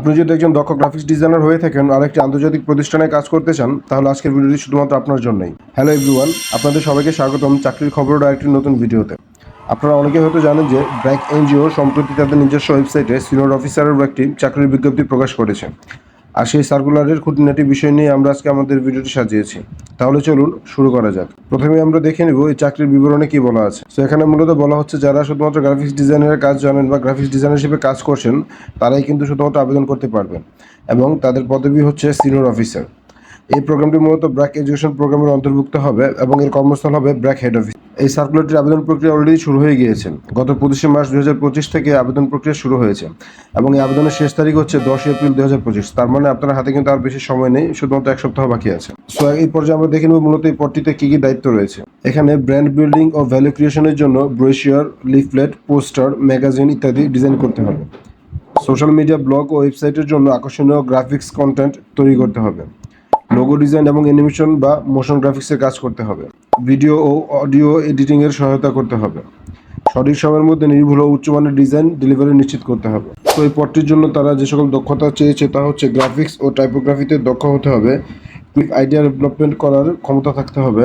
আপনি যদি একজন দক্ষ গ্রাফিক্স ডিজাইনার হয়ে থাকেন আর একটি আন্তর্জাতিক প্রতিষ্ঠানে কাজ করতে চান, তাহলে আজকের ভিডিওটি শুধুমাত্র আপনার জন্যই। হ্যালো এভরিওয়ান, আপনাদের সবাইকে স্বাগতম চাকরির খবরের আরেকটি নতুন ভিডিওতে। আপনারা অনেকে হয়তো জানেন যে ব্র্যাক এনজিও সম্প্রতি তাদের নিজস্ব ওয়েবসাইটে সিনিয়র অফিসারের একটি চাকরির বিজ্ঞপ্তি প্রকাশ করেছে। আর সেই সার্কুলারের খুঁটিনাটি বিষয় নিয়ে আমরা আজকে আমাদের ভিডিওটি সাজিয়েছি। তাহলে চলুন শুরু করা যাক। প্রথমে আমরা দেখে নিব এই চাকরির বিবরণে কি বলা আছে। তো এখানে মূলত বলা হচ্ছে যারা শুধুমাত্র গ্রাফিক্স ডিজাইনের কাজ জানেন বা গ্রাফিক্স ডিজাইনার হিসেবে কাজ করছেন, তারাই কিন্তু শুধুমাত্র আবেদন করতে পারবেন এবং তাদের পদবি হচ্ছে সিনিয়র অফিসার। এই প্রোগ্রামটি মূলত ব্র্যাক এডুকেশন প্রোগ্রামের অন্তর্ভুক্ত হবে এবং এর কর্মস্থল হবে ব্র্যাক হেড অফিস। এই সার্কুলারটির আবেদন প্রক্রিয়া অলরেডি শুরু হয়ে গিয়েছে। গত 25 মার্চ 2025 থেকে আবেদন প্রক্রিয়া শুরু হয়েছে এবং এই আবেদনের শেষ তারিখ হচ্ছে 10 এপ্রিল 2025। তার মানে আপনার হাতে কিন্তু আর বেশি সময় নেই, শুধুমাত্র এক সপ্তাহ বাকি আছে। সো এই পর্যায়ে আমরা দেখে নেব মূলত এই পদটিতে কী কী দায়িত্ব রয়েছে। এখানে ব্র্যান্ড বিল্ডিং ও ভ্যালু ক্রিয়েশনের জন্য ব্রোশিওর, লিফলেট, পোস্টার, ম্যাগাজিন ইত্যাদি ডিজাইন করতে হবে। সোশ্যাল মিডিয়া, ব্লগ ও ওয়েবসাইটের জন্য আকর্ষণীয় গ্রাফিক্স কন্টেন্ট তৈরি করতে হবে। লোগো ডিজাইন এবং অ্যানিমেশন বা মোশন গ্রাফিক্সের কাজ করতে হবে। ভিডিও ও অডিও এডিটিংয়ের সহায়তা করতে হবে। সঠিক সময়ের মধ্যে নির্ভুল ও উচ্চমানের ডিজাইন ডেলিভারি নিশ্চিত করতে হবে। তো এই পদটির জন্য তারা যে সকল দক্ষতা চেয়েছে তা হচ্ছে গ্রাফিক্স ও টাইপোগ্রাফিতে দক্ষ হতে হবে, কুইক আইডিয়া ডেভেলপমেন্ট করার ক্ষমতা থাকতে হবে,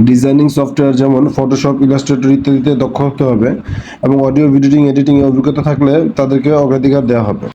ডিজাইনিং সফটওয়্যার যেমন ফটোশপ, ইলাস্ট্রেটর ইত্যাদিতে দক্ষ হতে হবে এবং অডিও ভিডিও এডিটিংয়ে অভিজ্ঞতা থাকলে তাদেরকে অগ্রাধিকার দেওয়া হবে।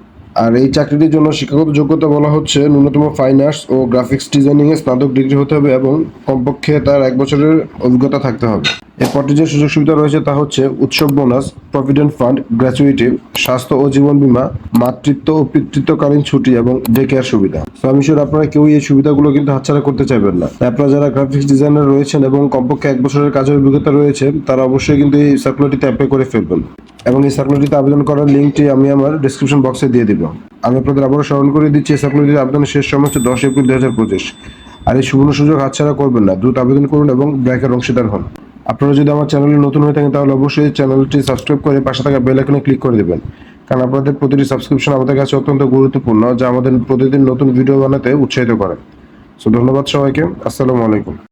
আর এই চাকরিটির জন্য শিক্ষাগত যোগ্যতা বলা হচ্ছে ন্যূনতম ফাইন আর্টস ও গ্রাফিক্স ডিজাইনিংয়ে স্নাতক ডিগ্রি হতে হবে এবং কমপক্ষে তার 1 বছরের অভিজ্ঞতা থাকতে হবে। এই পদটির যে সুযোগ সুবিধা রয়েছে তা হচ্ছে উৎসব বোনাস, প্রভিডেন্ট ফান্ড, গ্র্যাচুইটি, স্বাস্থ্য ও জীবন বীমা, মাতৃত্ব ও পিতৃত্বকালীন ছুটি এবং ডে কেয়ার সুবিধা। তো আমি শিওর আপনারা কেউই এই সুবিধাগুলো কিন্তু হাতছাড়া করতে চাইবেন না। আপনারা যারা গ্রাফিক্স ডিজাইনার রয়েছেন এবং কমপক্ষে 1 বছরের কাজের অভিজ্ঞতা রয়েছে, তারা অবশ্যই কিন্তু এই সার্কুলারটিতে অ্যাপ্লাই করে ফেলবেন এবং এই সার্কুলারটিতে আবেদন করার লিঙ্কটি আমি আমার ডেসক্রিপশন বক্সে দিয়ে দিব। আমি আপনাদের আবারও স্মরণ করে দিচ্ছি, এই সার্কুলারটির আবেদনের শেষ সময় হচ্ছে 10 এপ্রিল 2025। আর এই সুবর্ণ সুযোগ হাতছাড়া করবেন না, দ্রুত আবেদন করুন এবং ব্র্যাকের অংশীদার হন। আপনারা যদি আমার চ্যানেলে নতুন হয়ে থাকেন তাহলে অবশ্যই চ্যানেলটি সাবস্ক্রাইব করে পাশে থাকা বেল আইকনে ক্লিক করে দেবেন, কারণ আপনাদের প্রতিটি সাবস্ক্রিপশন আমাদের কাছে অত্যন্ত গুরুত্বপূর্ণ, যা আমাদের প্রতিদিন নতুন ভিডিও বানাতে উৎসাহিত করে। সো ধন্যবাদ সবাইকে। আসসালামু আলাইকুম।